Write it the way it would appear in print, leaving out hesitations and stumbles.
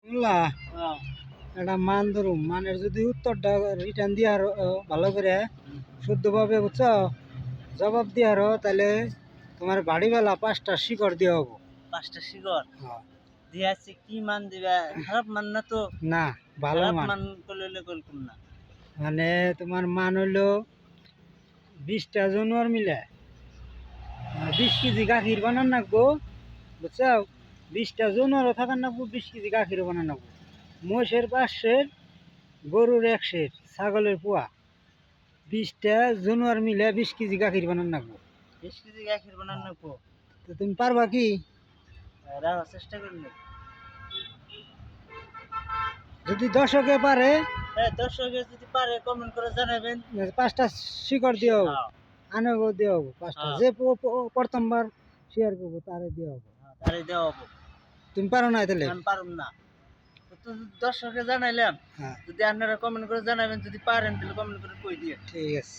বুঝলা হ্যাঁ। একটা মান ধরুম মানের যদি উত্তরটা রিটার্ন দিয়ে আরো ভালো করে শুদ্ধভাবে বুঝছো জবাব দিয়ে আরো তাহলে তোমার বাড়িওয়ালা 5টা শিকড় দিয়ে হবো। 5টা শিকড় হ্যাঁ। দিয়ে আসছে, কি মান দিবা? খারাপ মান না তো? না, ভালো খারাপ মান। মান করলে করলাম না। মানে তোমার মান হইলো 20টা জানোয়ার মিলে 20 কেজি গাখীর বানান নাকবো, বুঝছো? 20টা জানোয়ারও থাকার নাকবো, 20 কেজি গাখীরও বানান নাকবো। মোষের 5 গরুর 1 ছাগলের পোয়া 20টা জানোয়ার মিলে 20 কেজি গাখীর বানান নাকবো। 20 কেজি গাখির বানান নাকবো? তো তুমি পারবা কি? রাখার চেষ্টা করলে। যদি দর্শকে পারে হ্যাঁ, দর্শকের যদি পারে কমেন্ট করে জানাবেন। 5টা শিকড় দিয়ে হবো, হ্যাঁ, আনেও দিয়ে হবো 5টা। হ্যাঁ, যে প্রথমবার শেয়ার করবো তারে দিয়ে হবো। হ্যাঁ, তাহলে দেওয়া হবো। তুমি পারো না তাহলে? আমি পারুম না। তো দর্শককে জানাইলাম, হ্যাঁ, যদি আপনারা কমেন্ট করে জানাবেন, যদি পারেন তাহলে কমেন্ট করে কই দিয়ে। ঠিক আছে।